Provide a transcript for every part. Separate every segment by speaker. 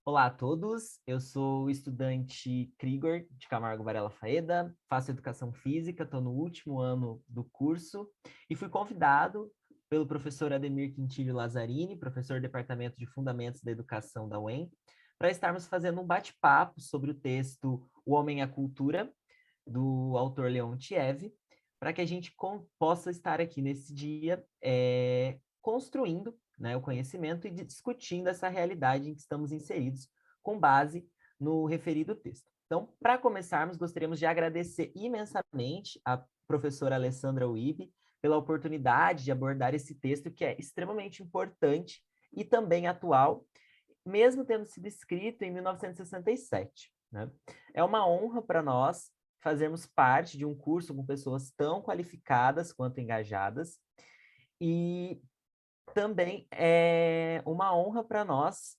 Speaker 1: Olá a todos, eu sou o estudante Krigor de Camargo Varela Faeda, faço Educação Física, estou no último ano do curso e fui convidado pelo professor Ademir Quintilho Lazzarini, professor do Departamento de Fundamentos da Educação da UEM, para estarmos fazendo um bate-papo sobre o texto O Homem e a Cultura, do autor Leontiev, para que a gente possa estar aqui nesse dia construindo, né, o conhecimento e discutindo essa realidade em que estamos inseridos, com base no referido texto. Então, para começarmos, gostaríamos de agradecer imensamente a professora Alessandra Uibe pela oportunidade de abordar esse texto que é extremamente importante e também atual, mesmo tendo sido escrito em 1967. Né? É uma honra para nós fazermos parte de um curso com pessoas tão qualificadas quanto engajadas, e também é uma honra para nós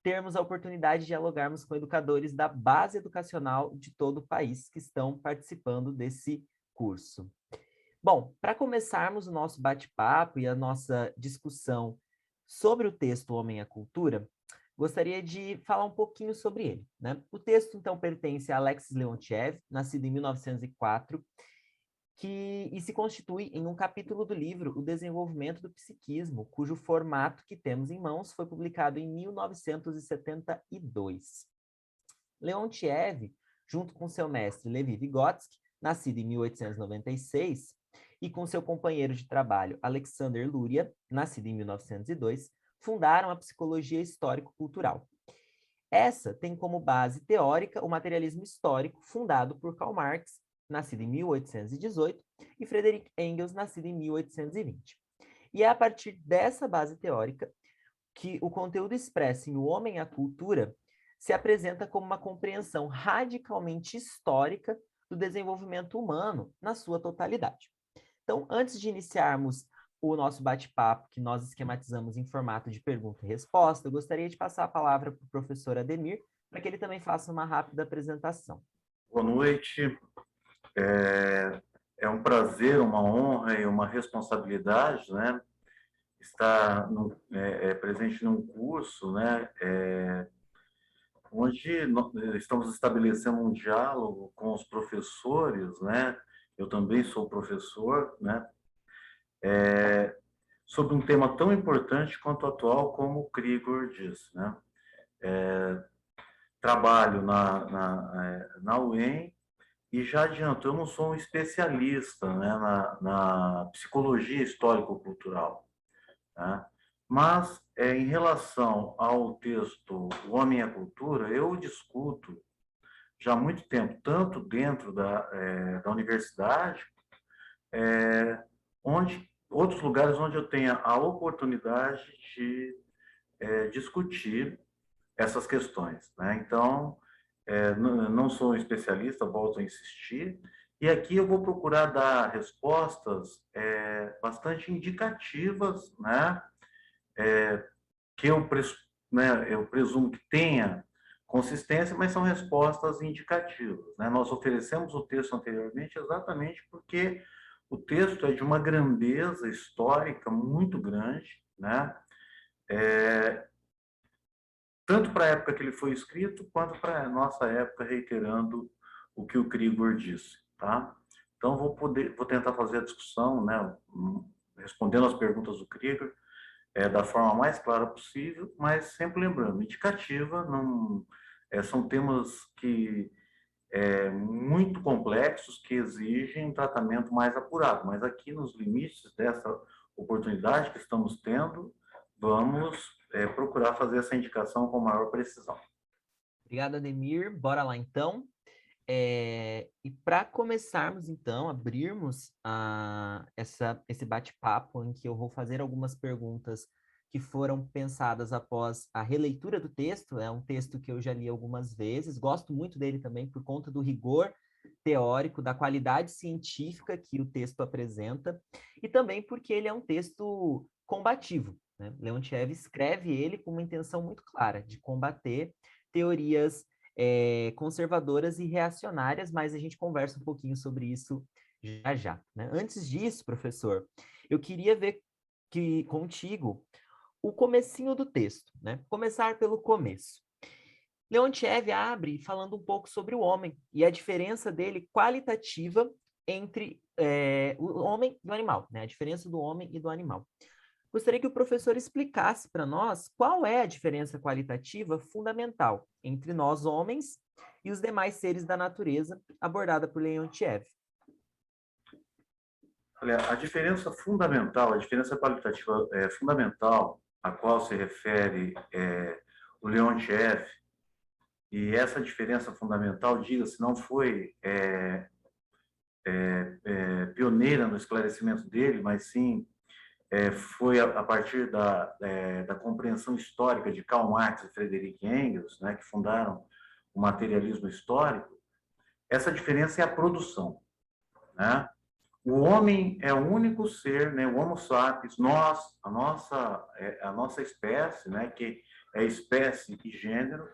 Speaker 1: termos a oportunidade de dialogarmos com educadores da base educacional de todo o país que estão participando desse curso. Bom, para começarmos o nosso bate-papo e a nossa discussão sobre o texto O Homem e a Cultura, gostaria de falar um pouquinho sobre ele. Né? O texto, então, pertence a Alexis Leontiev, nascido em 1904, e se constitui em um capítulo do livro O Desenvolvimento do Psiquismo, cujo formato que temos em mãos foi publicado em 1972. Leontiev, junto com seu mestre Levi Vygotsky, nascido em 1896, e com seu companheiro de trabalho Alexander Luria, nascido em 1902, fundaram a psicologia histórico-cultural. Essa tem como base teórica o materialismo histórico, fundado por Karl Marx, nascido em 1818, e Friedrich Engels, nascido em 1820. E é a partir dessa base teórica que o conteúdo expresso em O Homem e a Cultura se apresenta como uma compreensão radicalmente histórica do desenvolvimento humano na sua totalidade. Então, antes de iniciarmos o nosso bate-papo, que nós esquematizamos em formato de pergunta e resposta, eu gostaria de passar a palavra para o professor Ademir, para que ele também faça uma rápida apresentação.
Speaker 2: Boa noite. É um prazer, uma honra e uma responsabilidade, né, estar presente num curso, né, onde estamos estabelecendo um diálogo com os professores, né. Eu também sou professor, né, sobre um tema tão importante quanto atual, como o Krigor disse, né. Trabalho na UEM. E já adianto, eu não sou um especialista, né, na psicologia histórico-cultural, né? Mas, em relação ao texto O Homem e a Cultura, eu discuto já há muito tempo, tanto dentro da universidade, outros lugares onde eu tenha a oportunidade de discutir essas questões, né? Então, não sou um especialista, volto a insistir, e aqui eu vou procurar dar respostas bastante indicativas, né? Que eu presumo que tenha consistência, mas são respostas indicativas, né? Nós oferecemos o texto anteriormente exatamente porque o texto é de uma grandeza histórica muito grande, né? Tanto para a época que ele foi escrito, quanto para a nossa época, reiterando o que o Krigor disse, tá? Então, vou tentar fazer a discussão, né, respondendo as perguntas do Krigor, da forma mais clara possível, mas sempre lembrando, indicativa, não, são temas que muito complexos, que exigem um tratamento mais apurado, mas aqui nos limites dessa oportunidade que estamos tendo, vamos procurar fazer essa indicação com maior precisão.
Speaker 1: Obrigado, Ademir. Bora lá, então. E para começarmos, então, abrirmos esse bate-papo em que eu vou fazer algumas perguntas que foram pensadas após a releitura do texto. É um texto que eu já li algumas vezes, gosto muito dele também por conta do rigor teórico, da qualidade científica que o texto apresenta, e também porque ele é um texto combativo. Né? Leontiev escreve ele com uma intenção muito clara de combater teorias conservadoras e reacionárias, mas a gente conversa um pouquinho sobre isso já já. Né? Antes disso, professor, eu queria ver contigo o comecinho do texto, né? Começar pelo começo. Leontiev abre falando um pouco sobre o homem e a diferença dele qualitativa entre o homem e o animal, né? A diferença do homem e do animal. Gostaria que o professor explicasse para nós qual é a diferença qualitativa fundamental entre nós, homens, e os demais seres da natureza, abordada por Leontiev.
Speaker 2: Olha, a diferença fundamental, a diferença qualitativa fundamental a qual se refere o Leontiev, e essa diferença fundamental, diga-se, não foi pioneira no esclarecimento dele, mas sim foi a partir da compreensão histórica de Karl Marx e Friedrich Engels, né, que fundaram o materialismo histórico. Essa diferença é a produção, né? O homem é o único ser, né, o Homo sapiens, a nossa espécie, né, que é espécie e gênero,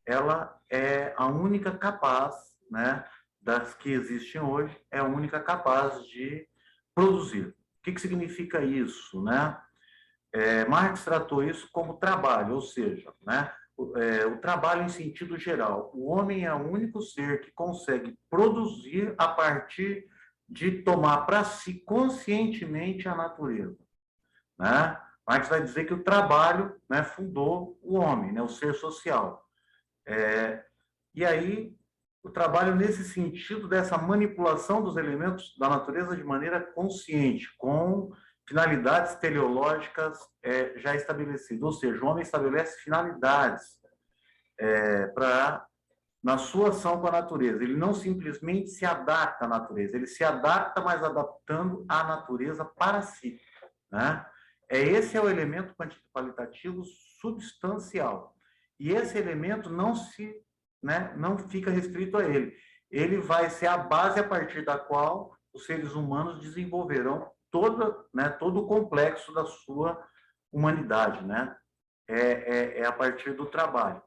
Speaker 2: ela é a única capaz, né, das que existem hoje, é a única capaz de produzir. O que significa isso, né? Marx tratou isso como trabalho, ou seja, né, o trabalho em sentido geral. O homem é o único ser que consegue produzir a partir de tomar para si conscientemente a natureza, né? Marx vai dizer que o trabalho, né, fundou o homem, né, o ser social. E aí, o trabalho nesse sentido dessa manipulação dos elementos da natureza de maneira consciente, com finalidades teleológicas já estabelecidas. Ou seja, o homem estabelece finalidades na sua ação com a natureza. Ele não simplesmente se adapta à natureza, ele se adapta, mas adaptando a natureza para si, né? Esse é o elemento qualitativo substancial. E esse elemento não fica restrito a ele. Ele vai ser a base a partir da qual os seres humanos desenvolverão todo o complexo da sua humanidade, né? A partir do trabalho.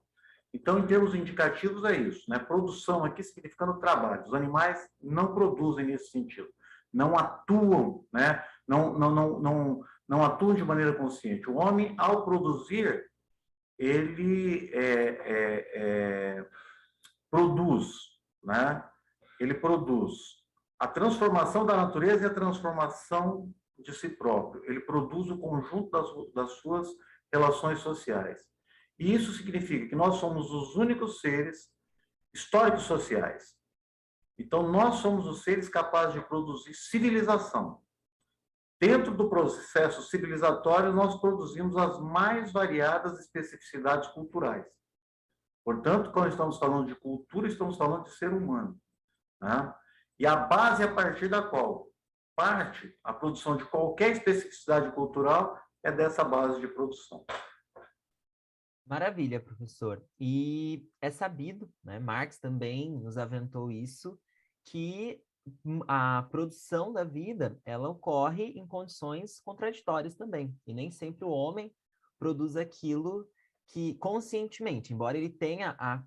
Speaker 2: Então, em termos indicativos, é isso, né? Produção aqui significando trabalho. Os animais não produzem nesse sentido, não atuam, né? Não atuam de maneira consciente. O homem, ao produzir, ele produz, né? Ele produz a transformação da natureza e a transformação de si próprio. Ele produz o conjunto das suas relações sociais. E isso significa que nós somos os únicos seres históricos sociais. Então, nós somos os seres capazes de produzir civilização. Dentro do processo civilizatório, nós produzimos as mais variadas especificidades culturais. Portanto, quando estamos falando de cultura, estamos falando de ser humano, né? E a base a partir da qual parte a produção de qualquer especificidade cultural é dessa base de produção.
Speaker 1: Maravilha, professor. E é sabido, né, Marx também nos aventou isso, que a produção da vida, ela ocorre em condições contraditórias também. E nem sempre o homem produz aquilo que conscientemente, embora ele tenha a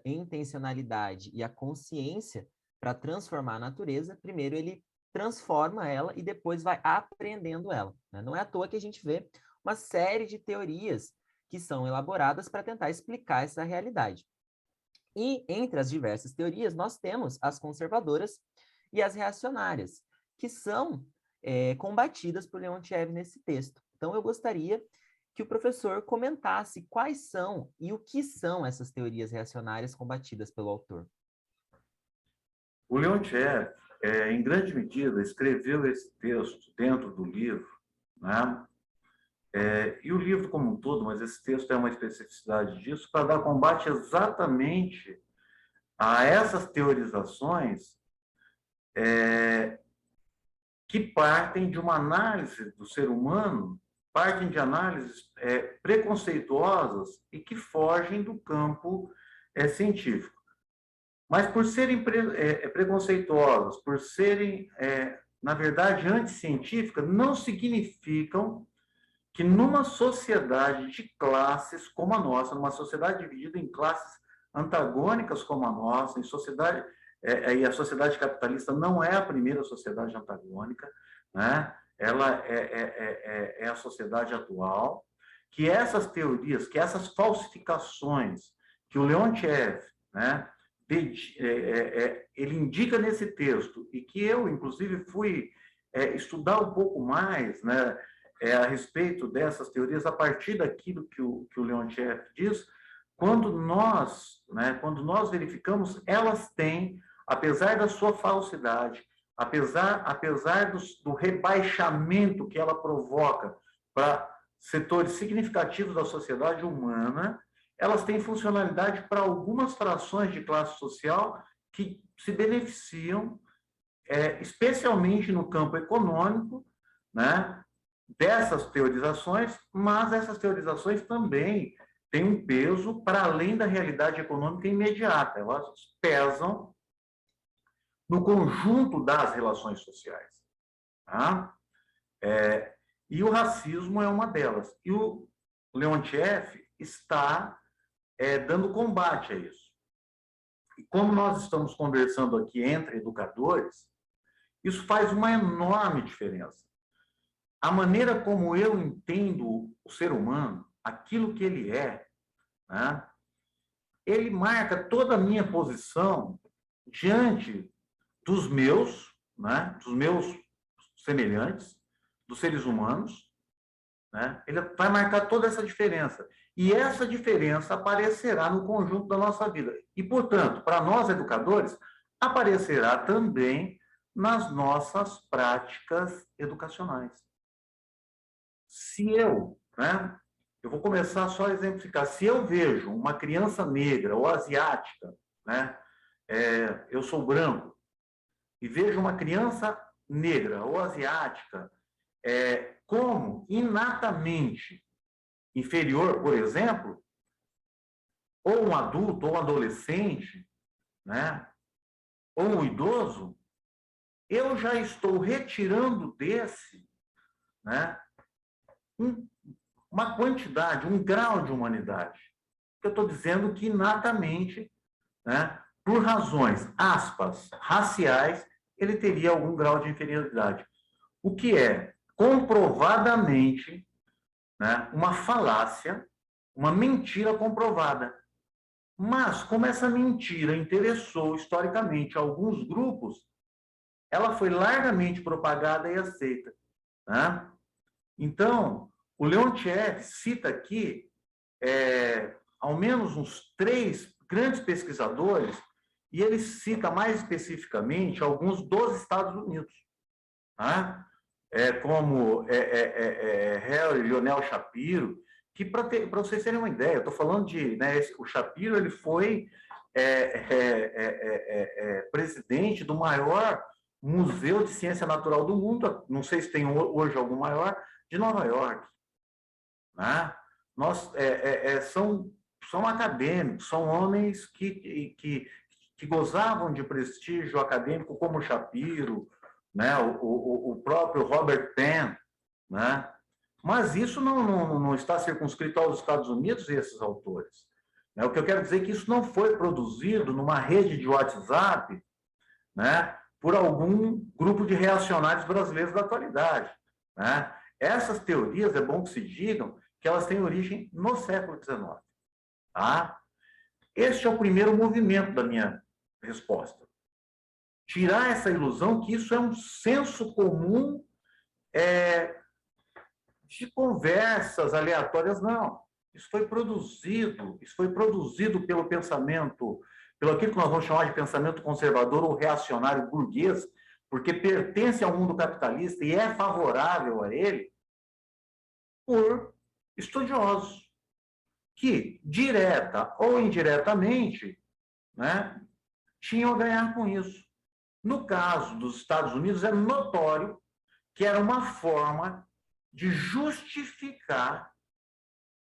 Speaker 1: intencionalidade e a consciência para transformar a natureza, primeiro ele transforma ela e depois vai aprendendo ela, né? Não é à toa que a gente vê uma série de teorias que são elaboradas para tentar explicar essa realidade. E entre as diversas teorias, nós temos as conservadoras e as reacionárias, que são combatidas por Leontiev nesse texto. Então, eu gostaria que o professor comentasse quais são e o que são essas teorias reacionárias combatidas pelo autor.
Speaker 2: O Leontiev, em grande medida, escreveu esse texto dentro do livro, né? E o livro como um todo, mas esse texto é uma especificidade disso, para dar combate exatamente a essas teorizações que partem de uma análise do ser humano, partem de análises preconceituosas e que fogem do campo científico. Mas por serem preconceituosas, por serem, na verdade, anticientíficas, não significam que numa sociedade de classes como a nossa, numa sociedade dividida em classes antagônicas como a nossa, e a sociedade capitalista não é a primeira sociedade antagônica, né? Ela é a sociedade atual, que essas teorias, que essas falsificações que o Leontiev, né, ele indica nesse texto, e que eu, inclusive, fui estudar um pouco mais, né, a respeito dessas teorias, a partir daquilo que o Leontiev diz, quando nós verificamos, elas têm, apesar da sua falsidade, apesar do rebaixamento que ela provoca para setores significativos da sociedade humana, elas têm funcionalidade para algumas frações de classe social que se beneficiam, especialmente no campo econômico, né, dessas teorizações, mas essas teorizações também têm um peso para além da realidade econômica imediata. Elas pesam no conjunto das relações sociais. Tá? E o racismo é uma delas. E o Leontiev está dando combate a isso. E como nós estamos conversando aqui entre educadores, isso faz uma enorme diferença. A maneira como eu entendo o ser humano, aquilo que ele é, né, ele marca toda a minha posição diante dos meus semelhantes, dos seres humanos, né? Ele vai marcar toda essa diferença. E essa diferença aparecerá no conjunto da nossa vida. E, portanto, para nós educadores, aparecerá também nas nossas práticas educacionais. Se eu vou começar só a exemplificar, se eu vejo uma criança negra ou asiática, né, eu sou branco, e vejo uma criança negra ou asiática como inatamente inferior, por exemplo, ou um adulto, ou um adolescente, né, ou um idoso, eu já estou retirando desse, né, uma quantidade, um grau de humanidade. Eu estou dizendo que inatamente, né, por razões, aspas, raciais, ele teria algum grau de inferioridade. O que é comprovadamente, né, uma falácia, uma mentira comprovada. Mas, como essa mentira interessou historicamente alguns grupos, ela foi largamente propagada e aceita. Né? Então, o Leontiev cita aqui ao menos uns 3 grandes pesquisadores, e ele cita mais especificamente alguns dos Estados Unidos, tá? Como Harry Lionel Shapiro, que, para vocês terem uma ideia, eu estou falando de... Né, o Shapiro ele foi presidente do maior museu de ciência natural do mundo, não sei se tem hoje algum maior, de Nova York. Né? São acadêmicos, são homens que gozavam de prestígio acadêmico, como Shapiro, né? o próprio Robert Penn. Né? Mas isso não está circunscrito aos Estados Unidos e esses autores. Né? O que eu quero dizer é que isso não foi produzido numa rede de WhatsApp, né, por algum grupo de reacionários brasileiros da atualidade. Né? Essas teorias, é bom que se digam, que elas têm origem no século XIX. Tá? Este é o primeiro movimento da minha resposta. Tirar essa ilusão que isso é um senso comum de conversas aleatórias. Não. Isso foi produzido pelo pensamento, pelo aquilo que nós vamos chamar de pensamento conservador ou reacionário burguês, porque pertence ao mundo capitalista e é favorável a ele, por estudiosos que, direta ou indiretamente, né, tinham a ganhar com isso. No caso dos Estados Unidos, é notório que era uma forma de justificar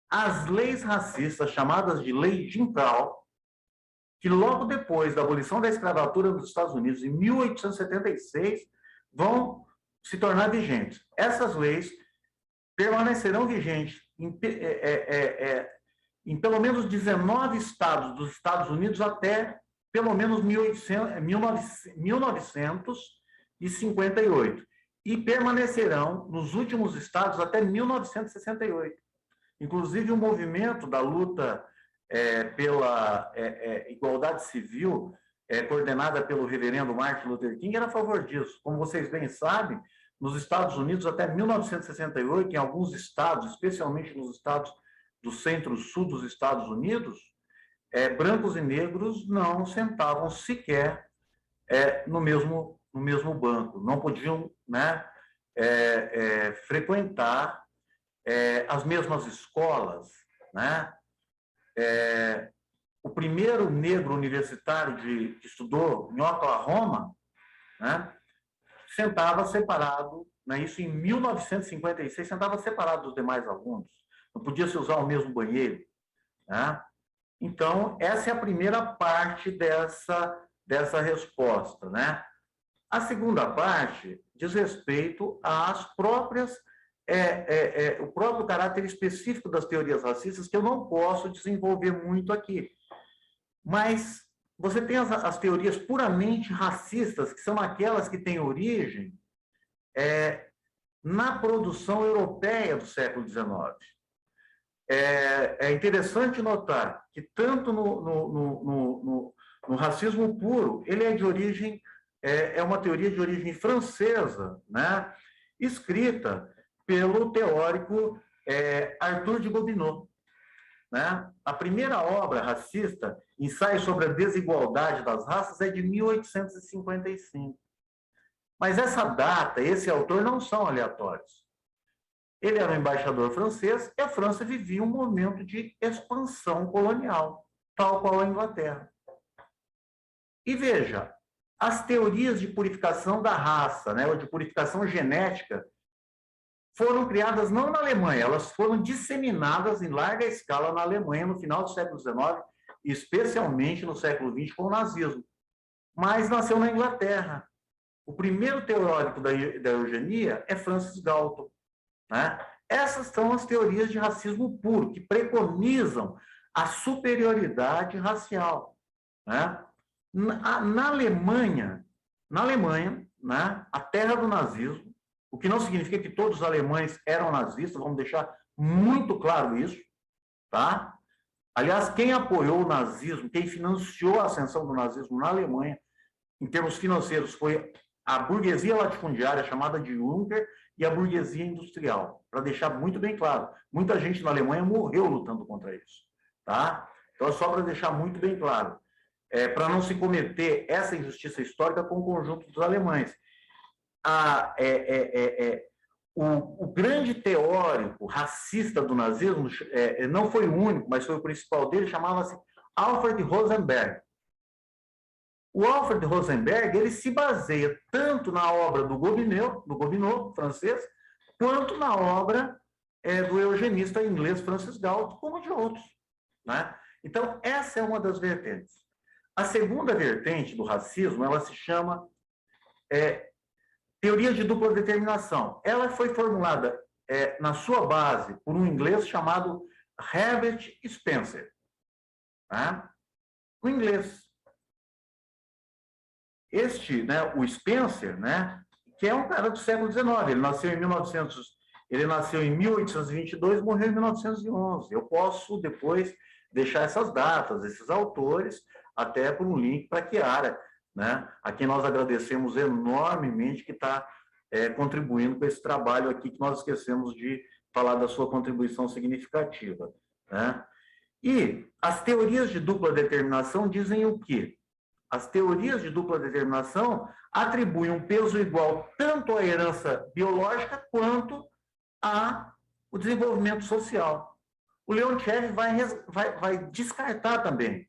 Speaker 2: as leis racistas, chamadas de Lei Jim Crow, que logo depois da abolição da escravatura nos Estados Unidos, em 1876, vão se tornar vigentes. Essas leis permanecerão vigentes em pelo menos 19 estados dos Estados Unidos até pelo menos 1958. E permanecerão nos últimos estados até 1968. Inclusive, o movimento da luta pela igualdade civil, coordenada pelo reverendo Martin Luther King, era a favor disso. Como vocês bem sabem, nos Estados Unidos, até 1968, em alguns estados, especialmente nos estados do centro-sul dos Estados Unidos, brancos e negros não sentavam sequer no mesmo banco, não podiam, né, frequentar as mesmas escolas, né? O primeiro negro universitário que estudou em Oklahoma, né, sentava separado, né, isso em 1956, sentava separado dos demais alunos, não podia se usar o mesmo banheiro, né? Então, essa é a primeira parte dessa resposta, né? A segunda parte diz respeito às próprias, o próprio caráter específico das teorias racistas, que eu não posso desenvolver muito aqui. Mas você tem as teorias puramente racistas, que são aquelas que têm origem na produção europeia do século XIX. É interessante notar que tanto no racismo puro, ele é de origem, uma teoria de origem francesa, né? Escrita pelo teórico Arthur de Gobineau, né? A primeira obra racista, Ensaio sobre a Desigualdade das Raças, é de 1855. Mas essa data, esse autor não são aleatórios. Ele era um embaixador francês e a França vivia um momento de expansão colonial, tal qual a Inglaterra. E veja, as teorias de purificação da raça, né, ou de purificação genética, foram criadas não na Alemanha, elas foram disseminadas em larga escala na Alemanha no final do século XIX, especialmente no século XX com o nazismo. Mas nasceu na Inglaterra. O primeiro teórico da eugenia é Francis Galton, né? Essas são as teorias de racismo puro, que preconizam a superioridade racial, né? Na Alemanha, né, a terra do nazismo, o que não significa que todos os alemães eram nazistas, vamos deixar muito claro isso, tá? Aliás, quem apoiou o nazismo, quem financiou a ascensão do nazismo na Alemanha, em termos financeiros, foi a burguesia latifundiária, chamada de Juncker, e a burguesia industrial, para deixar muito bem claro. Muita gente na Alemanha morreu lutando contra isso, tá? Então, é só para deixar muito bem claro, para não se cometer essa injustiça histórica com o conjunto dos alemães. O grande teórico racista do nazismo, não foi o único, mas foi o principal dele, chamava-se Alfred Rosenberg. O Alfred Rosenberg, ele se baseia tanto na obra do Gobineau, francês, quanto na obra do eugenista inglês Francis Galton, como de outros, né? Então, essa é uma das vertentes. A segunda vertente do racismo, ela se chama teoria de dupla determinação. Ela foi formulada na sua base por um inglês chamado Herbert Spencer, né? O inglês. O Spencer, né, que é um cara do século XIX, ele nasceu em 1822 e morreu em 1911. Eu posso depois deixar essas datas, esses autores, até por um link para a Chiara, né, a quem nós agradecemos enormemente que está contribuindo com esse trabalho aqui, que nós esquecemos de falar da sua contribuição significativa, né? E as teorias de dupla determinação dizem o quê? As teorias de dupla determinação atribuem um peso igual tanto à herança biológica quanto ao desenvolvimento social. O Leontiev vai descartar também.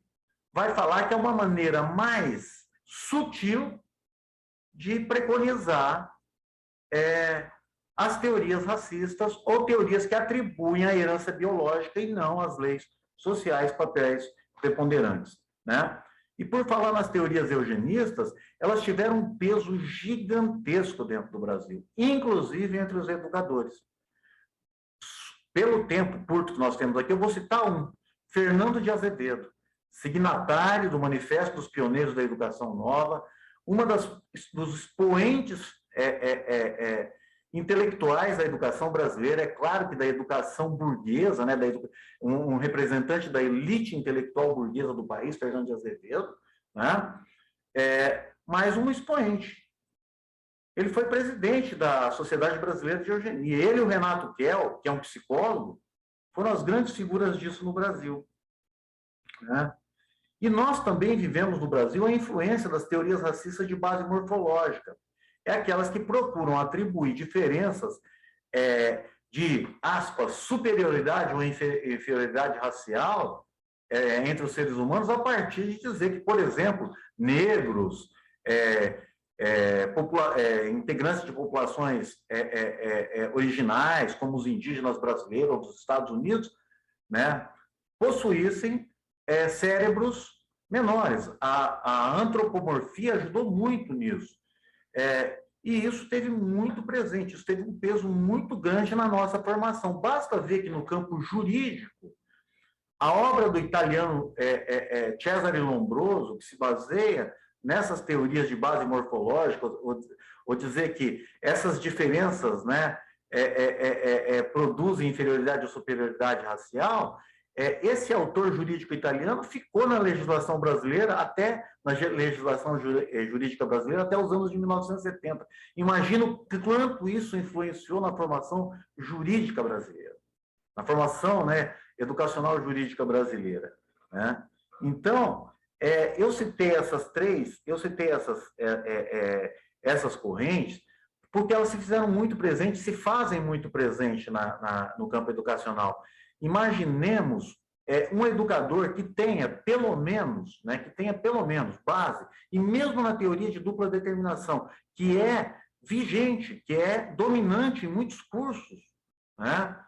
Speaker 2: Vai falar que é uma maneira mais sutil de preconizar as teorias racistas ou teorias que atribuem à herança biológica e não às leis sociais papéis preponderantes, né? E por falar nas teorias eugenistas, elas tiveram um peso gigantesco dentro do Brasil, inclusive entre os educadores. Pelo tempo curto que nós temos aqui, eu vou citar um, Fernando de Azevedo, signatário do Manifesto dos Pioneiros da Educação Nova, dos expoentes intelectuais da educação brasileira, é claro que da educação burguesa, né, um representante da elite intelectual burguesa do país, Fernando de Azevedo, né, mas um expoente. Ele foi presidente da Sociedade Brasileira de Eugenia. Ele e o Renato Kell, que é um psicólogo, foram as grandes figuras disso no Brasil, né? E nós também vivemos no Brasil a influência das teorias racistas de base morfológica. É aquelas que procuram atribuir diferenças de, aspas, superioridade ou inferioridade racial entre os seres humanos a partir de dizer que, por exemplo, negros, integrantes de populações originais, como os indígenas brasileiros ou dos Estados Unidos, né, possuíssem cérebros menores. A antropomorfia ajudou muito nisso. E isso esteve muito presente, isso teve um peso muito grande na nossa formação. Basta ver que no campo jurídico, a obra do italiano Cesare Lombroso, que se baseia nessas teorias de base morfológica, ou dizer que essas diferenças, né, produzem inferioridade ou superioridade racial, esse autor jurídico italiano ficou na legislação brasileira na legislação jurídica brasileira até os anos de 1970. Imagino quanto isso influenciou na formação jurídica brasileira, na formação, né, educacional jurídica brasileira, né? Então, eu citei essas correntes porque elas se fizeram muito presentes, se fazem muito presente no campo educacional. Imaginemos um educador que tenha pelo menos base, e mesmo na teoria de dupla determinação, que é vigente, que é dominante em muitos cursos, né?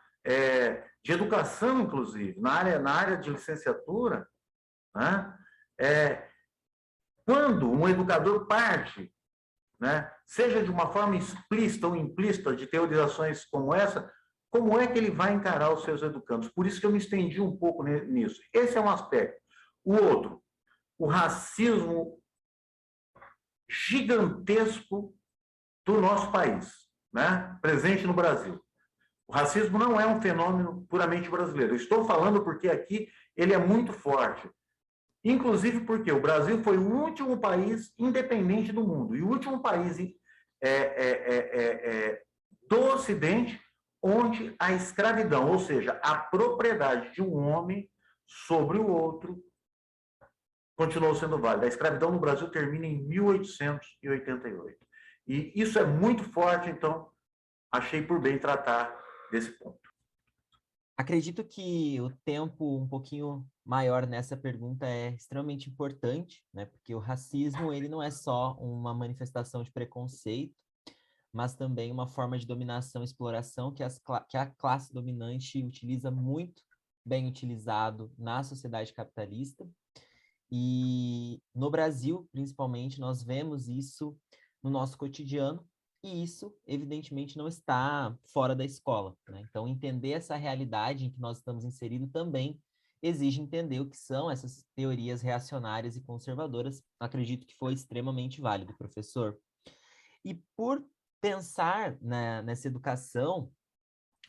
Speaker 2: De educação, inclusive, na área de licenciatura, né? Quando um educador parte, né, seja de uma forma explícita ou implícita, de teorizações como essa, como é que ele vai encarar os seus educandos? Por isso que eu me estendi um pouco nisso. Esse é um aspecto. O outro, o racismo gigantesco do nosso país, né, presente no Brasil. O racismo não é um fenômeno puramente brasileiro. Eu estou falando porque aqui ele é muito forte. Inclusive porque o Brasil foi o último país independente do mundo e o último país do Ocidente onde a escravidão, ou seja, a propriedade de um homem sobre o outro, continuou sendo válida. A escravidão no Brasil termina em 1888. E isso é muito forte, então achei por bem tratar desse ponto.
Speaker 1: Acredito que o tempo um pouquinho maior nessa pergunta é extremamente importante, né? Porque o racismo, ele não é só uma manifestação de preconceito, mas também uma forma de dominação e exploração que a classe dominante utiliza muito bem utilizado na sociedade capitalista. E no Brasil, principalmente, nós vemos isso no nosso cotidiano, e isso, evidentemente, não está fora da escola, né? Então, entender essa realidade em que nós estamos inseridos também exige entender o que são essas teorias reacionárias e conservadoras. Acredito que foi extremamente válido, professor. E por pensar nessa educação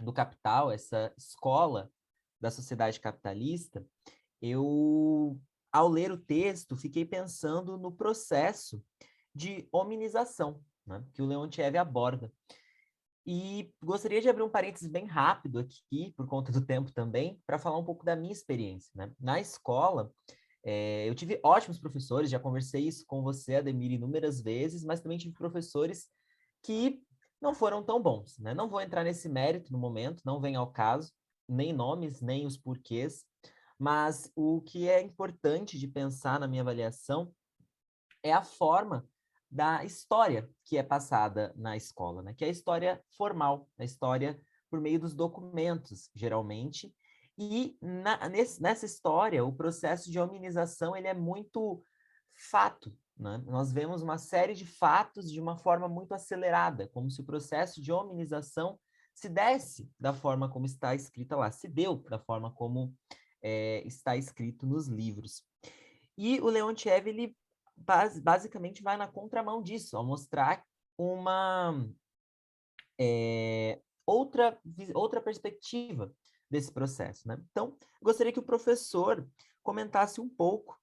Speaker 1: do capital, essa escola da sociedade capitalista, eu, ao ler o texto, fiquei pensando no processo de hominização, né, que o Leontiev aborda. E gostaria de abrir um parênteses bem rápido aqui, por conta do tempo também, para falar um pouco da minha experiência, né? Na escola, eu tive ótimos professores, já conversei isso com você, Ademir, inúmeras vezes, mas também tive professores que não foram tão bons, né? Não vou entrar nesse mérito no momento, não vem ao caso, nem nomes, nem os porquês, mas o que é importante de pensar na minha avaliação é a forma da história que é passada na escola, né? Que é a história formal, a história por meio dos documentos, geralmente. E nessa história, o processo de hominização ele é muito fato, né? Nós vemos uma série de fatos de uma forma muito acelerada, como se o processo de hominização se desse da forma como está escrita lá, se deu da forma como está escrito nos livros. E o Leontiev, ele basicamente vai na contramão disso, ao mostrar outra perspectiva desse processo, né? Então, gostaria que o professor comentasse um pouco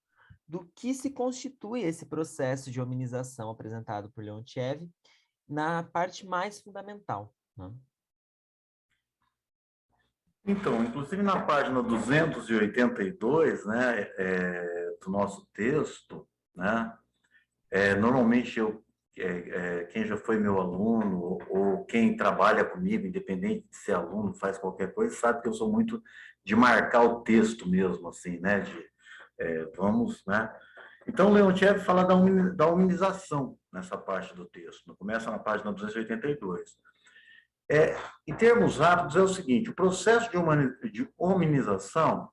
Speaker 1: do que se constitui esse processo de hominização apresentado por Leontiev na parte mais fundamental, né?
Speaker 2: Então, inclusive na página 282, né, do nosso texto, né, normalmente quem já foi meu aluno ou quem trabalha comigo, independente de ser aluno, faz qualquer coisa, sabe que eu sou muito de marcar o texto mesmo, assim, né, vamos, né. Então, Leontiev fala da humanização nessa parte do texto, começa na página 282. Em termos rápidos, é o seguinte: o processo de hominização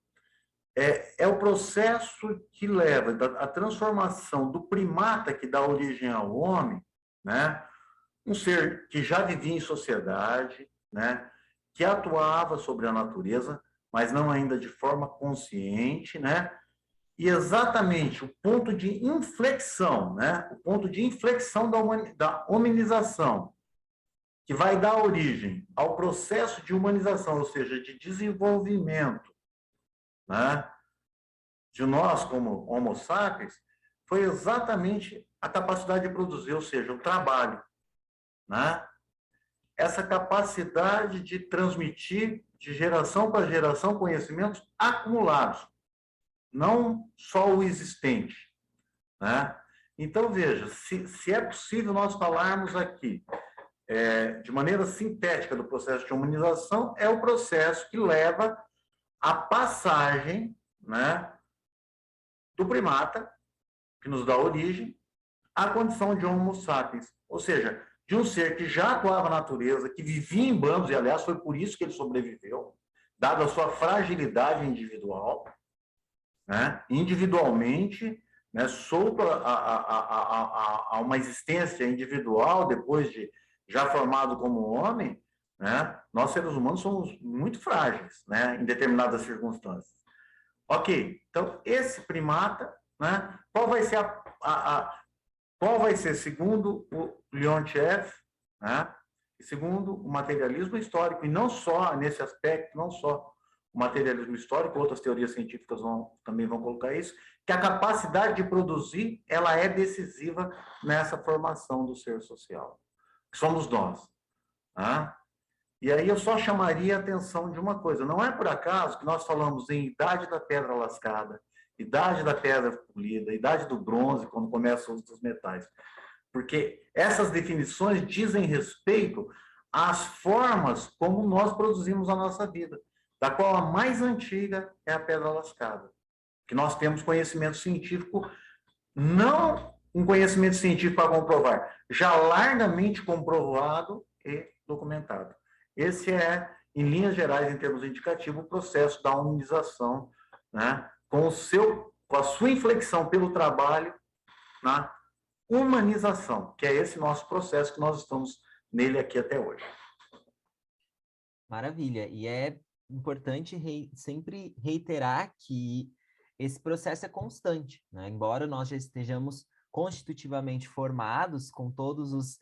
Speaker 2: é o processo que leva à transformação do primata que dá origem ao homem, né? Um ser que já vivia em sociedade, né? Que atuava sobre a natureza, mas não ainda de forma consciente, né? E exatamente o ponto de inflexão, né? O ponto de inflexão da hominização, que vai dar origem ao processo de humanização, ou seja, de desenvolvimento, né, de nós como Homo sapiens, foi exatamente a capacidade de produzir, ou seja, o trabalho, né? Essa capacidade de transmitir de geração para geração conhecimentos acumulados, não só o existente, né? Então, veja, se é possível nós falarmos aqui de maneira sintética do processo de humanização, é o processo que leva à passagem, né, do primata, que nos dá origem, à condição de Homo sapiens, ou seja, de um ser que já atuava na natureza, que vivia em bandos, e aliás foi por isso que ele sobreviveu, dado a sua fragilidade individual, né, individualmente, né, solto a uma existência individual, depois de já formado como homem, né, nós seres humanos somos muito frágeis, né, em determinadas circunstâncias. Ok, então esse primata, né, qual vai ser, segundo o Leontiev, né, segundo o materialismo histórico, e não só nesse aspecto, não só o materialismo histórico, outras teorias científicas também vão colocar isso, que a capacidade de produzir, ela é decisiva nessa formação do ser social, que somos nós. Tá? E aí eu só chamaria a atenção de uma coisa: não é por acaso que nós falamos em idade da pedra lascada, idade da pedra polida, idade do bronze, quando começam os metais. Porque essas definições dizem respeito às formas como nós produzimos a nossa vida, da qual a mais antiga é a pedra lascada, que nós temos conhecimento científico, não um conhecimento científico para comprovar, já largamente comprovado e documentado. Esse é, em linhas gerais, em termos indicativos, o processo da humanização, né, com a sua inflexão pelo trabalho na humanização, que é esse nosso processo que nós estamos nele aqui até hoje.
Speaker 1: Maravilha. E é importante sempre reiterar que esse processo é constante, né? Embora nós já estejamos constitutivamente formados, com todos os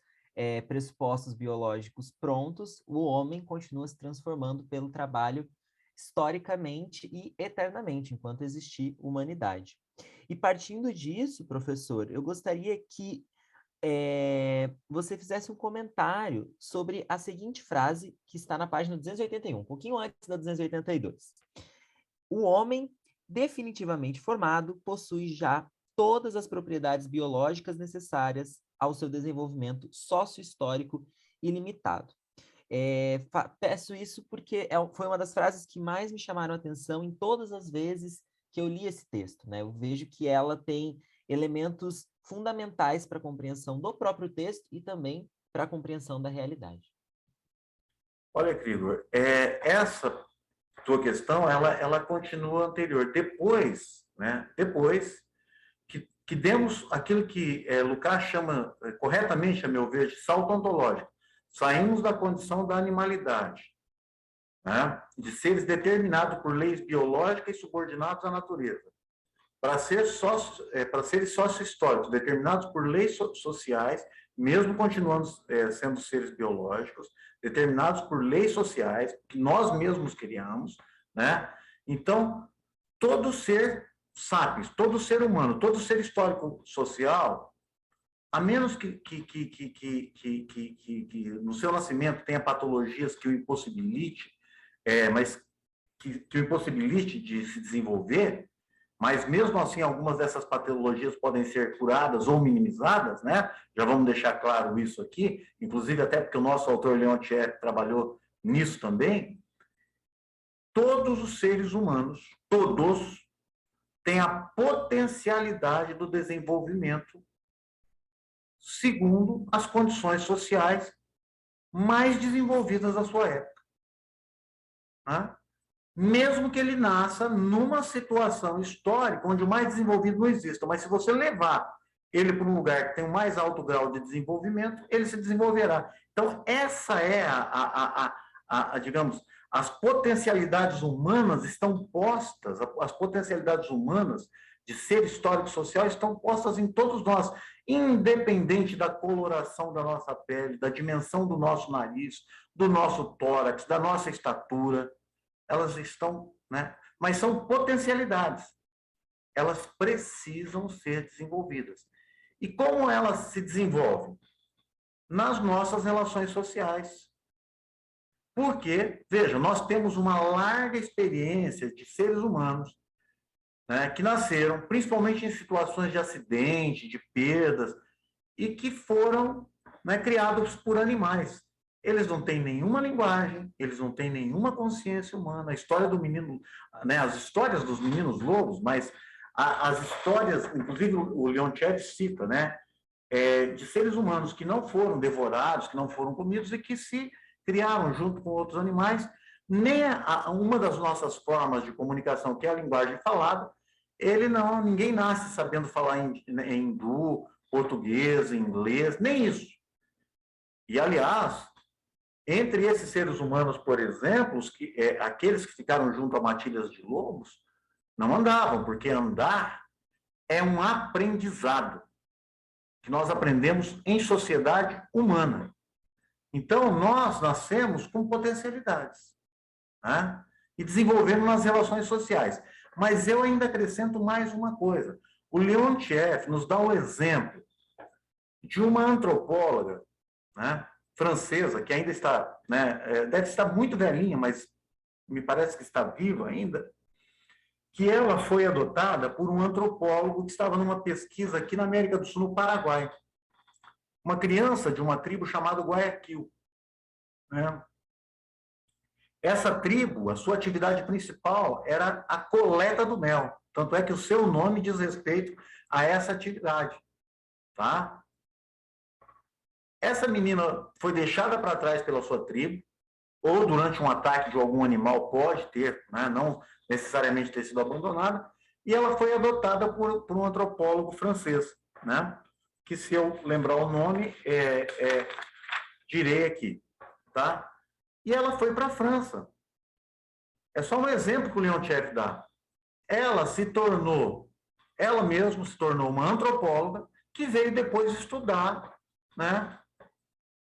Speaker 1: pressupostos biológicos prontos, o homem continua se transformando pelo trabalho historicamente e eternamente, enquanto existir humanidade. E partindo disso, professor, eu gostaria que você fizesse um comentário sobre a seguinte frase que está na página 281, um pouquinho antes da 282. O homem definitivamente formado possui já todas as propriedades biológicas necessárias ao seu desenvolvimento sócio-histórico ilimitado. Peço isso porque foi uma das frases que mais me chamaram a atenção em todas as vezes que eu li esse texto, né? Eu vejo que ela tem elementos fundamentais para a compreensão do próprio texto e também para a compreensão da realidade.
Speaker 2: Olha, Krigor, essa tua questão, ela continua anterior. Depois, né, que demos aquilo que Lukács chama, corretamente, a meu ver, de salto ontológico. Saímos da condição da animalidade, né, de seres determinados por leis biológicas e subordinados à natureza. para seres sócio-históricos determinados por leis sociais, mesmo continuando sendo seres biológicos, determinados por leis sociais que nós mesmos criamos, né? Então, todo ser sapiens, todo ser humano, todo ser histórico-social, a menos que no seu nascimento tenha patologias que o impossibilite, mas que o impossibilite de se desenvolver, mas mesmo assim algumas dessas patologias podem ser curadas ou minimizadas, né? Já vamos deixar claro isso aqui, inclusive até porque o nosso autor Leontiev trabalhou nisso também. Todos os seres humanos, todos, têm a potencialidade do desenvolvimento segundo as condições sociais mais desenvolvidas da sua época. Né? Mesmo que ele nasça numa situação histórica onde o mais desenvolvido não exista, mas se você levar ele para um lugar que tem um mais alto grau de desenvolvimento, ele se desenvolverá. Então, essa é digamos, as potencialidades humanas estão postas, as potencialidades humanas de ser histórico-social estão postas em todos nós, independente da coloração da nossa pele, da dimensão do nosso nariz, do nosso tórax, da nossa estatura. Elas estão, né? Mas são potencialidades. Elas precisam ser desenvolvidas. E como elas se desenvolvem? Nas nossas relações sociais. Porque, veja, nós temos uma larga experiência de seres humanos, né, que nasceram principalmente em situações de acidente, de perdas, e que foram, né, criados por animais. Eles não têm nenhuma linguagem, eles não têm nenhuma consciência humana. A história do menino, né, as histórias dos meninos lobos, mas as histórias, inclusive o Leontiev cita, né, de seres humanos que não foram devorados, que não foram comidos e que se criaram junto com outros animais. Nem uma das nossas formas de comunicação, que é a linguagem falada, ninguém nasce sabendo falar em hindu, português, inglês, nem isso. E, aliás, entre esses seres humanos, por exemplo, aqueles que ficaram junto a matilhas de lobos, não andavam, porque andar é um aprendizado que nós aprendemos em sociedade humana. Então, nós nascemos com potencialidades, né? E desenvolvemos nas relações sociais. Mas eu ainda acrescento mais uma coisa. O Leontiev nos dá um exemplo de uma antropóloga, né, francesa, que ainda está, né, deve estar muito velhinha, mas me parece que está viva ainda, que ela foi adotada por um antropólogo que estava numa pesquisa aqui na América do Sul, no Paraguai. Uma criança de uma tribo chamada Guayaquil. Né? Essa tribo, a sua atividade principal era a coleta do mel. Tanto é que o seu nome diz respeito a essa atividade. Tá? Essa menina foi deixada para trás pela sua tribo, ou durante um ataque de algum animal, pode ter, né? Não necessariamente ter sido abandonada, e ela foi adotada por um antropólogo francês, né? Que, se eu lembrar o nome, direi aqui. Tá? E ela foi para a França. É só um exemplo que o Leontiev dá. Ela mesma se tornou uma antropóloga que veio depois estudar, né,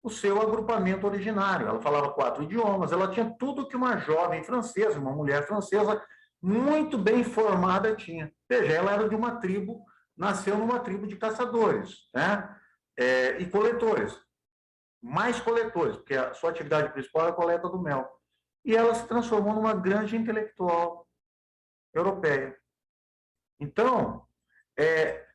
Speaker 2: o seu agrupamento originário. Ela falava 4 idiomas, ela tinha tudo que uma jovem francesa, uma mulher francesa muito bem formada tinha. Veja, ela era de uma tribo, nasceu numa tribo de caçadores, né, e coletores. Mais coletores, porque a sua atividade principal é a coleta do mel. E ela se transformou numa grande intelectual europeia. Então,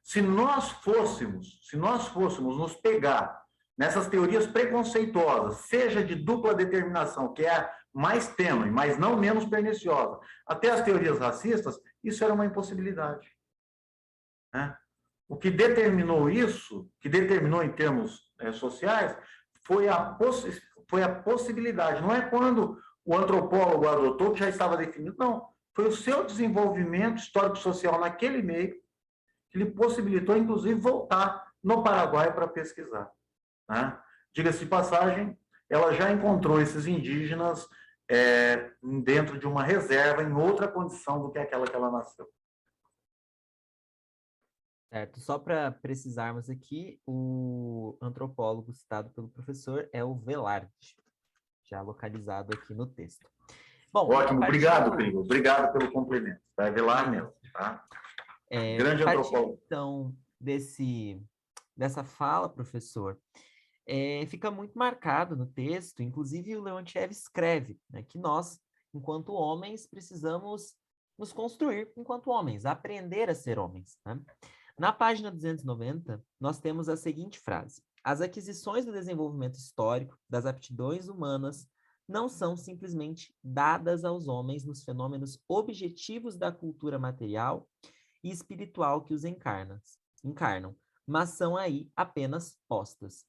Speaker 2: se nós fôssemos nos pegar nessas teorias preconceituosas, seja de dupla determinação, que é a mais tênue, mas não menos perniciosa, até as teorias racistas, isso era uma impossibilidade. Né? O que determinou isso, que determinou em termos sociais, foi a possibilidade. Não é quando o antropólogo adotou que já estava definido, não. Foi o seu desenvolvimento histórico-social naquele meio que lhe possibilitou, inclusive, voltar no Paraguai para pesquisar. Né? Diga-se de passagem, ela já encontrou esses indígenas dentro de uma reserva, em outra condição do que aquela que ela nasceu.
Speaker 1: Certo, só para precisarmos aqui, o antropólogo citado pelo professor é o Velard, já localizado aqui no texto. Bom,
Speaker 2: Ótimo, obrigado, Crigo. Obrigado pelo complemento. Tá? É lá mesmo, tá? Grande
Speaker 1: partindo
Speaker 2: antropólogo.
Speaker 1: então dessa fala, professor, fica muito marcado no texto, inclusive o Leontiev escreve, né, que nós, enquanto homens, precisamos nos construir enquanto homens, aprender a ser homens, né? Na página 290, nós temos a seguinte frase: as aquisições do desenvolvimento histórico das aptidões humanas não são simplesmente dadas aos homens nos fenômenos objetivos da cultura material e espiritual que os encarnam, mas são aí apenas postas.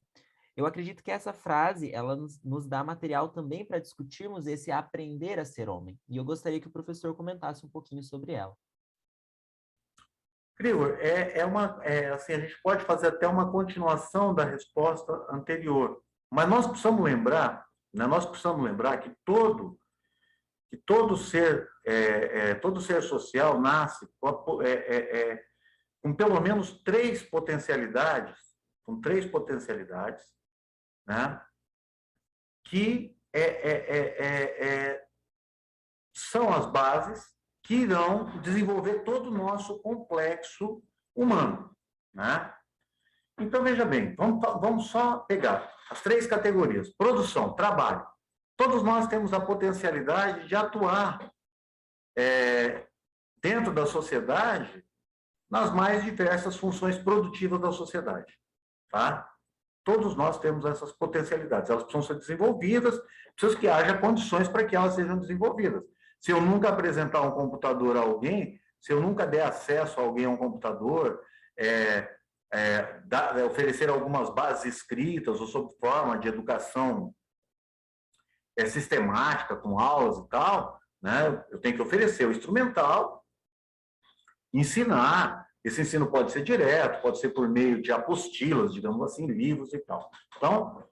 Speaker 1: Eu acredito que essa frase, ela nos dá material também para discutirmos esse aprender a ser homem. E eu gostaria que o professor comentasse um pouquinho sobre ela.
Speaker 2: Crior, assim, a gente pode fazer até uma continuação da resposta anterior, mas nós precisamos lembrar, né, que todo ser social nasce com pelo menos três potencialidades, né, que são as bases que irão desenvolver todo o nosso complexo humano, né? Então, veja bem, vamos só pegar as três categorias. Produção, trabalho. Todos nós temos a potencialidade de atuar dentro da sociedade nas mais diversas funções produtivas da sociedade, tá? Todos nós temos essas potencialidades. Elas precisam ser desenvolvidas, precisa que haja condições para que elas sejam desenvolvidas. Se eu nunca apresentar um computador a alguém, se eu nunca der acesso a alguém a um computador, oferecer algumas bases escritas ou sob forma de educação sistemática, com aulas e tal, né? Eu tenho que oferecer o instrumental, ensinar. Esse ensino pode ser direto, pode ser por meio de apostilas, digamos assim, livros e tal. Então,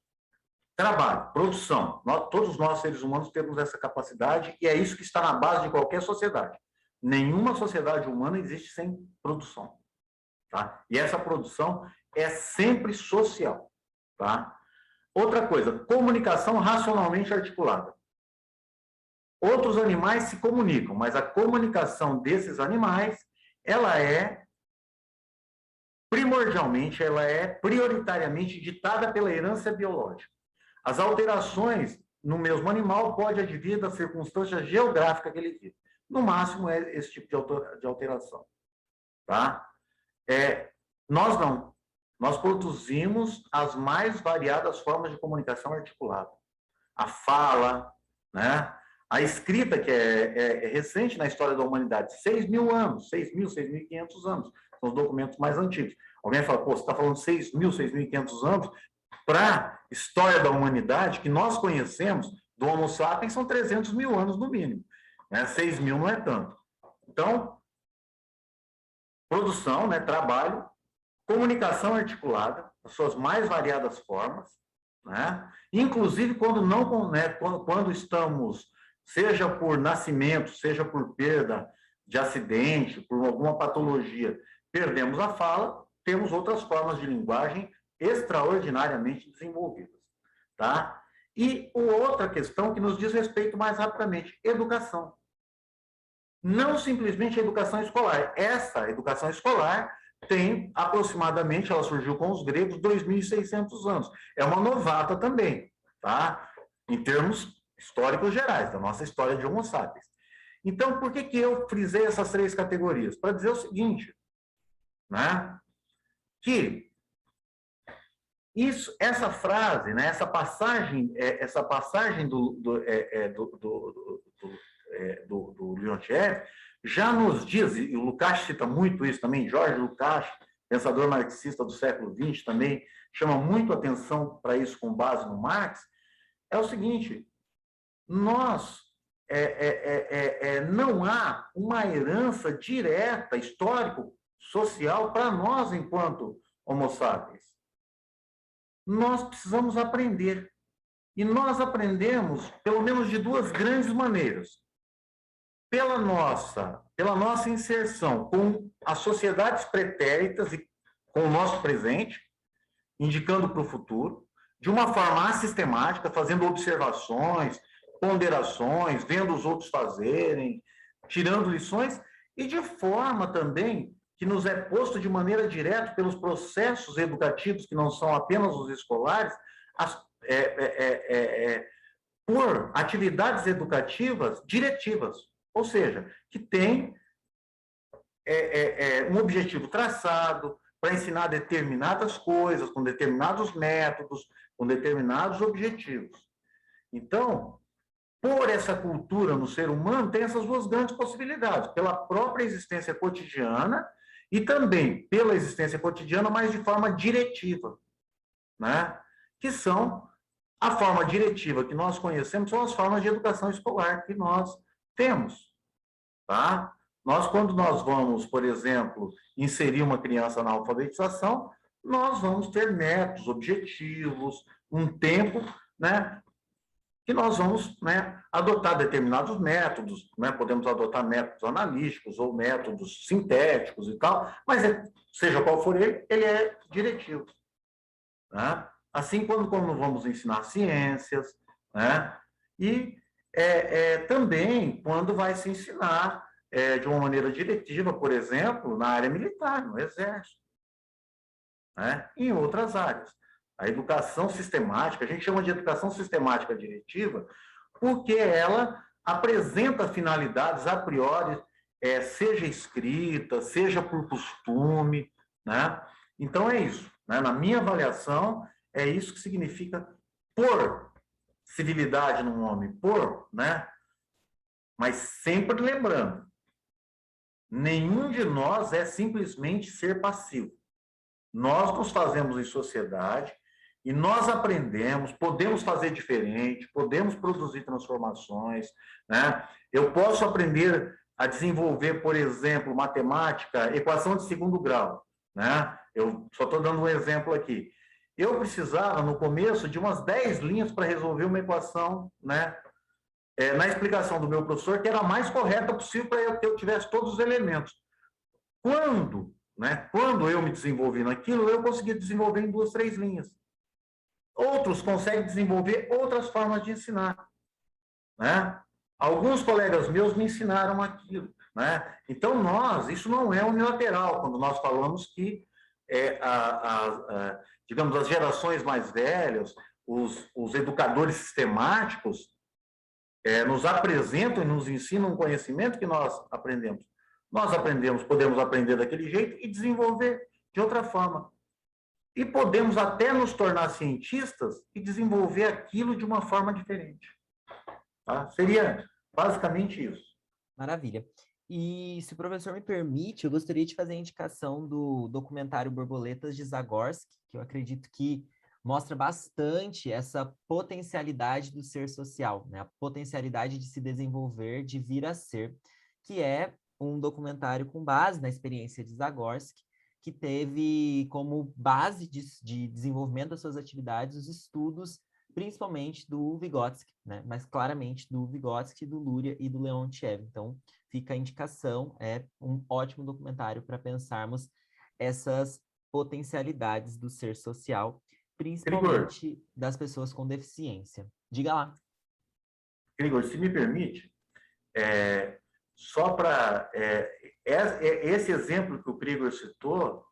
Speaker 2: trabalho, produção. Todos nós, seres humanos, temos essa capacidade e é isso que está na base de qualquer sociedade. Nenhuma sociedade humana existe sem produção. Tá? E essa produção é sempre social. Tá? Outra coisa, comunicação racionalmente articulada. Outros animais se comunicam, mas a comunicação desses animais, ela é prioritariamente ditada pela herança biológica. As alterações no mesmo animal podem advir da circunstância geográfica que ele vive. No máximo, é esse tipo de alteração. Tá? Nós não. Nós produzimos as mais variadas formas de comunicação articulada. A fala, né? A escrita, que é recente na história da humanidade, 6.000 anos, 6.500 anos, são os documentos mais antigos. Alguém fala, pô, você está falando 6.500 anos, para a história da humanidade, que nós conhecemos, do Homo sapiens, são 300.000 anos no mínimo. 6.000 não é tanto. Então, produção, né, trabalho, comunicação articulada, as suas mais variadas formas, né? Inclusive quando estamos, seja por nascimento, seja por perda de acidente, por alguma patologia, perdemos a fala, temos outras formas de linguagem extraordinariamente desenvolvidas, tá? E outra questão que nos diz respeito mais rapidamente, educação. Não simplesmente a educação escolar. Essa educação escolar tem aproximadamente, ela surgiu com os gregos, 2.600 anos. É uma novata também, tá? Em termos históricos gerais, da nossa história de Homo sapiens. Então, por que eu frisei essas três categorias? Para dizer o seguinte, né? Que essa frase, né, essa passagem do Leontiev já nos diz, e o Lukács cita muito isso também, Jorge Lukács, pensador marxista do século XX, também chama muito atenção para isso com base no Marx, é o seguinte, nós não há uma herança direta, histórico-social, para nós enquanto Homo sapiens. Nós precisamos aprender. E nós aprendemos, pelo menos de duas grandes maneiras. Pela nossa pela nossa inserção com as sociedades pretéritas e com o nosso presente, indicando para o futuro, de uma forma assistemática, fazendo observações, ponderações, vendo os outros fazerem, tirando lições, e de forma também que nos é posto de maneira direta pelos processos educativos, que não são apenas os escolares, as, por atividades educativas diretivas, ou seja, que tem um objetivo traçado para ensinar determinadas coisas, com determinados métodos, com determinados objetivos. Então, por essa cultura no ser humano, tem essas duas grandes possibilidades, pela própria existência cotidiana e também pela existência cotidiana, mas de forma diretiva, né? Que são a forma diretiva que nós conhecemos, são as formas de educação escolar que nós temos, tá? Nós, quando nós vamos, por exemplo, inserir uma criança na alfabetização, nós vamos ter métodos, objetivos, um tempo, né, que nós vamos, né, adotar determinados métodos, né, podemos adotar métodos analíticos ou métodos sintéticos e tal, mas seja qual for ele é diretivo, né? Assim, quando vamos ensinar ciências, né, e também quando vai se ensinar de uma maneira diretiva, por exemplo, na área militar, no Exército, né? Em outras áreas. A educação sistemática, a gente chama de educação sistemática diretiva, porque ela apresenta finalidades a priori, seja escrita, seja por costume, né? Então, é isso, né? Na minha avaliação, é isso que significa por civilidade no homem, né? Mas sempre lembrando, nenhum de nós é simplesmente ser passivo. Nós nos fazemos em sociedade e nós aprendemos, podemos fazer diferente, podemos produzir transformações, né? Eu posso aprender a desenvolver, por exemplo, matemática, equação de segundo grau, né? Eu só estou dando um exemplo aqui. Eu precisava, no começo, de umas 10 linhas para resolver uma equação, né? Na explicação do meu professor, que era a mais correta possível para que eu tivesse todos os elementos. Quando eu me desenvolvi naquilo, eu consegui desenvolver em 2, 3 linhas. Outros conseguem desenvolver outras formas de ensinar, né? Alguns colegas meus me ensinaram aquilo, né? Então, isso não é unilateral, quando nós falamos que, digamos, as gerações mais velhas, os educadores sistemáticos, nos apresentam e nos ensinam um conhecimento que nós aprendemos. Nós podemos aprender daquele jeito e desenvolver de outra forma. E podemos até nos tornar cientistas e desenvolver aquilo de uma forma diferente. Tá? Seria basicamente isso.
Speaker 1: Maravilha. E se o professor me permite, eu gostaria de fazer a indicação do documentário Borboletas de Zagorski, que eu acredito que mostra bastante essa potencialidade do ser social, né? A potencialidade de se desenvolver, de vir a ser, que é um documentário com base na experiência de Zagorski, que teve como base de desenvolvimento das suas atividades os estudos, principalmente do Vygotsky, né? Mas claramente do Vygotsky, do Luria e do Leontiev. Então, fica a indicação, é um ótimo documentário para pensarmos essas potencialidades do ser social, principalmente das pessoas com deficiência. Diga lá.
Speaker 2: Grigor, se me permite, só para... esse exemplo que o Grigor citou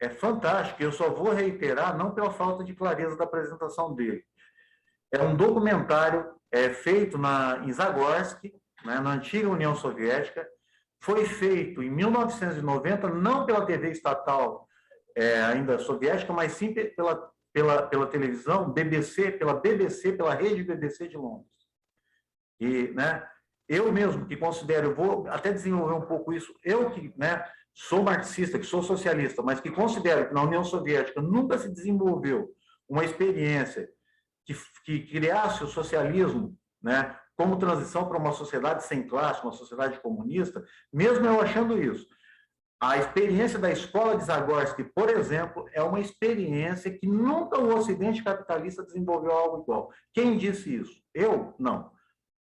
Speaker 2: é fantástico, eu só vou reiterar, não pela falta de clareza da apresentação dele. É um documentário feito em Zagorski, né, na antiga União Soviética, foi feito em 1990, não pela TV estatal ainda soviética, mas sim pela televisão, pela rede BBC de Londres. E, né, eu mesmo que considero, eu vou até desenvolver um pouco isso, eu que, né, sou marxista, que sou socialista, mas que considero que na União Soviética nunca se desenvolveu uma experiência que criasse o socialismo, né, como transição para uma sociedade sem classe, uma sociedade comunista, mesmo eu achando isso. A experiência da escola de Zagorski, por exemplo, é uma experiência que nunca o Ocidente capitalista desenvolveu algo igual. Quem disse isso? Eu? Não.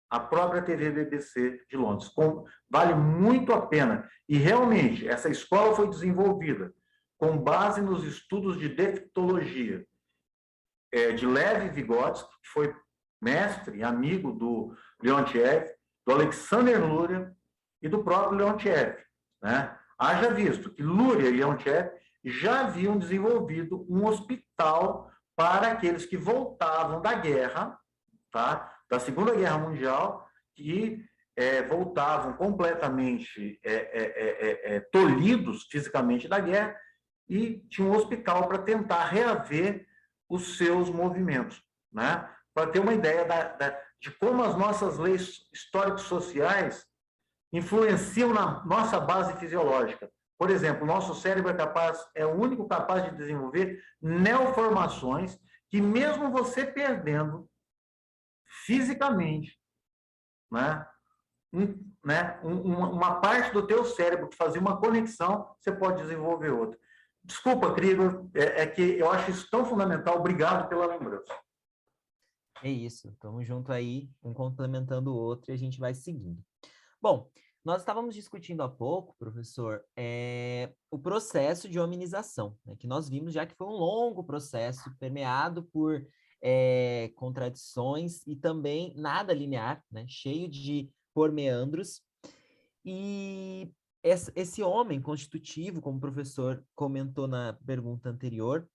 Speaker 2: a própria TV BBC de Londres. Vale muito a pena. E, realmente, essa escola foi desenvolvida com base nos estudos de defeitologia de Lev Vygotsky, que foi mestre e amigo do Leontiev, do Alexander Luria e do próprio Leontiev, né? Haja visto que Luria e Leontiev já haviam desenvolvido um hospital para aqueles que voltavam da guerra, tá? Da Segunda Guerra Mundial, que voltavam completamente tolhidos fisicamente da guerra, e tinha um hospital para tentar reaver os seus movimentos, né? Para ter uma ideia de como as nossas leis histórico-sociais influenciam na nossa base fisiológica. Por exemplo, o nosso cérebro é o único capaz de desenvolver neoformações que, mesmo você perdendo fisicamente, né, uma parte do teu cérebro que fazia uma conexão, você pode desenvolver outra. Desculpa, Krieger, que eu acho isso tão fundamental. Obrigado pela lembrança.
Speaker 1: É isso, estamos junto aí, um complementando o outro, e a gente vai seguindo. Bom, nós estávamos discutindo há pouco, professor, o processo de hominização, né, que nós vimos já que foi um longo processo, permeado por contradições e também nada linear, né, cheio de meandros. E esse homem constitutivo, como o professor comentou na pergunta anterior,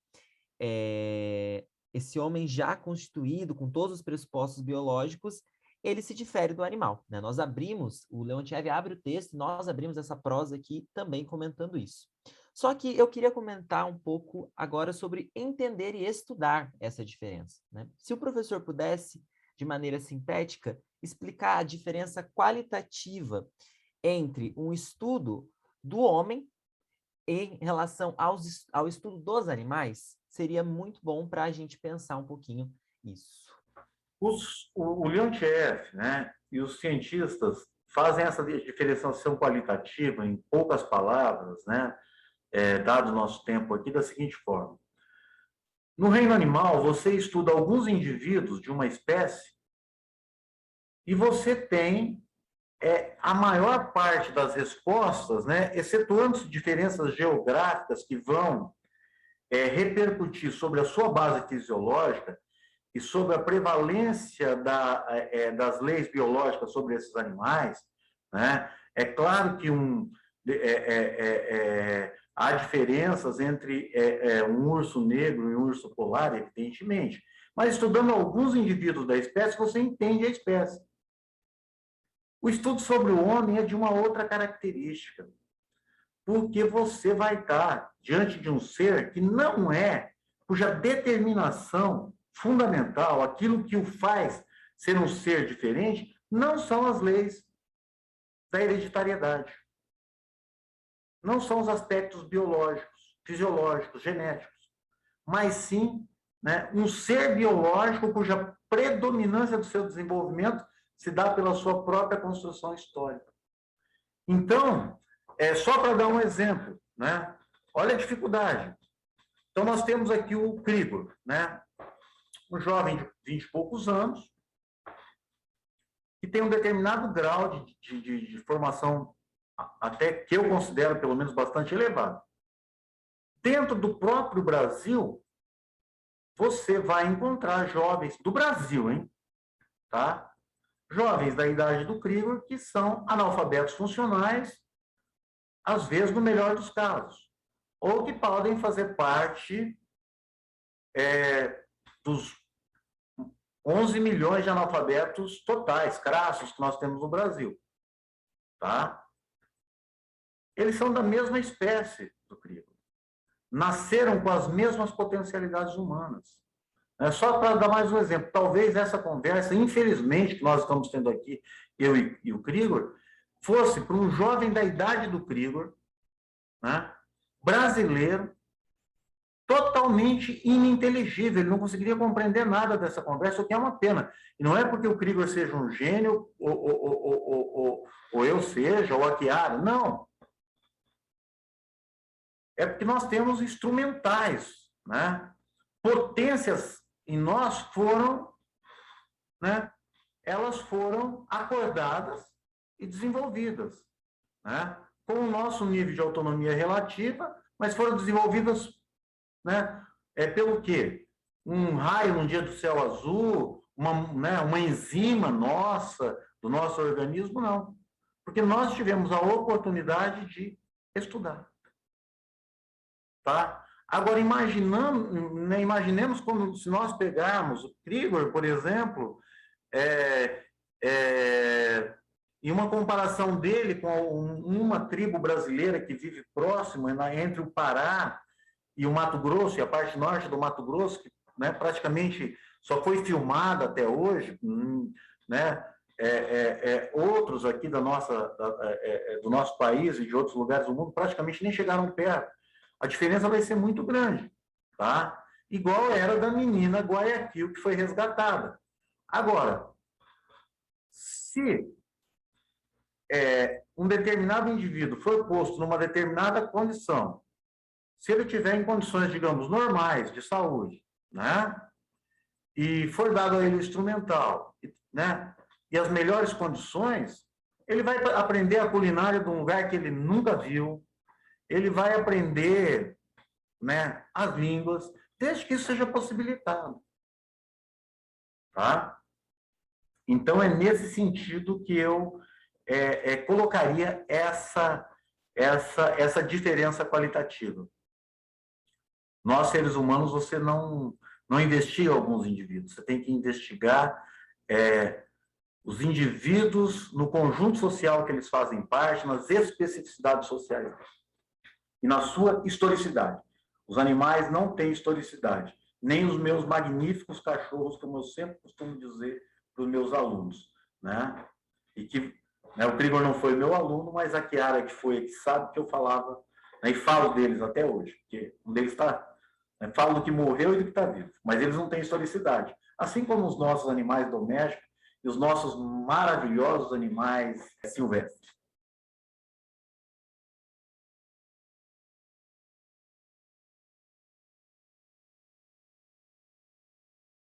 Speaker 1: esse homem já constituído, com todos os pressupostos biológicos, ele se difere do animal, né? Nós abrimos, o Leontiev abre o texto, nós abrimos essa prosa aqui também comentando isso. Só que eu queria comentar um pouco agora sobre entender e estudar essa diferença, né? Se o professor pudesse, de maneira sintética, explicar a diferença qualitativa entre um estudo do homem em relação ao estudo dos animais, seria muito bom para a gente pensar um pouquinho isso.
Speaker 2: O Leontiev, né, e os cientistas fazem essa diferenciação qualitativa em poucas palavras, né, dado o nosso tempo aqui, da seguinte forma. No reino animal, você estuda alguns indivíduos de uma espécie e você tem a maior parte das respostas, né, excetuando diferenças geográficas que vão repercutir sobre a sua base fisiológica e sobre a prevalência das leis biológicas sobre esses animais, né? É claro que há diferenças entre um urso negro e um urso polar, evidentemente, mas estudando alguns indivíduos da espécie, você entende a espécie. O estudo sobre o homem é de uma outra característica, porque você vai estar diante de um ser que não cuja determinação fundamental, aquilo que o faz ser um ser diferente, não são as leis da hereditariedade. Não são os aspectos biológicos, fisiológicos, genéticos, mas sim, né, um ser biológico cuja predominância do seu desenvolvimento se dá pela sua própria construção histórica. Então, só para dar um exemplo, né? Olha a dificuldade. Então, nós temos aqui o Krieger, né? Um jovem de 20 e poucos anos, que tem um determinado grau de formação, até que eu considero, pelo menos, bastante elevado. Dentro do próprio Brasil, você vai encontrar jovens do Brasil, hein? Tá? Jovens da idade do Krieger que são analfabetos funcionais, às vezes no melhor dos casos, ou que podem fazer parte dos 11 milhões de analfabetos totais, crassos, que nós temos no Brasil. Tá? Eles são da mesma espécie do Krieger. Nasceram com as mesmas potencialidades humanas. Só para dar mais um exemplo, talvez essa conversa, infelizmente, que nós estamos tendo aqui, eu e o Krieger, fosse para um jovem da idade do Krieger, né, brasileiro, totalmente ininteligível, ele não conseguiria compreender nada dessa conversa, o que é uma pena. E não é porque o Krieger seja um gênio, ou eu seja, ou a Chiara, não. É porque nós temos instrumentais, né? Potências em nós foram, né, elas foram acordadas e desenvolvidas, né? Com o nosso nível de autonomia relativa, mas foram desenvolvidas, né? Pelo quê? Um raio num dia do céu azul, uma enzima nossa, do nosso organismo, não. Porque nós tivemos a oportunidade de estudar. Tá? Agora, imaginemos como se nós pegarmos o Krigor, por exemplo, em uma comparação dele com uma tribo brasileira que vive próximo, entre o Pará e o Mato Grosso, e a parte norte do Mato Grosso, que, né, praticamente só foi filmada até hoje, né? Outros aqui do nosso país e de outros lugares do mundo praticamente nem chegaram perto. A diferença vai ser muito grande, tá? Igual era da menina Guayaquil, que foi resgatada. Agora, se um determinado indivíduo for posto numa determinada condição, se ele tiver em condições, digamos, normais de saúde, né? E for dado a ele o instrumental, né? E as melhores condições, ele vai aprender a culinária de um lugar que ele nunca viu, ele vai aprender, né, as línguas, desde que isso seja possibilitado. Tá? Então, é nesse sentido que eu colocaria essa diferença qualitativa. Nós, seres humanos, você não investiga alguns indivíduos, você tem que investigar os indivíduos no conjunto social que eles fazem parte, nas especificidades sociais e na sua historicidade. Os animais não têm historicidade, nem os meus magníficos cachorros, como eu sempre costumo dizer para os meus alunos, né? E que, né, o Krigor não foi meu aluno, mas a Chiara, que foi, que sabe que eu falava, né, e falo deles até hoje, porque um deles está, né, falo do que morreu e do que está vivo, mas eles não têm historicidade. Assim como os nossos animais domésticos e os nossos maravilhosos animais silvestres.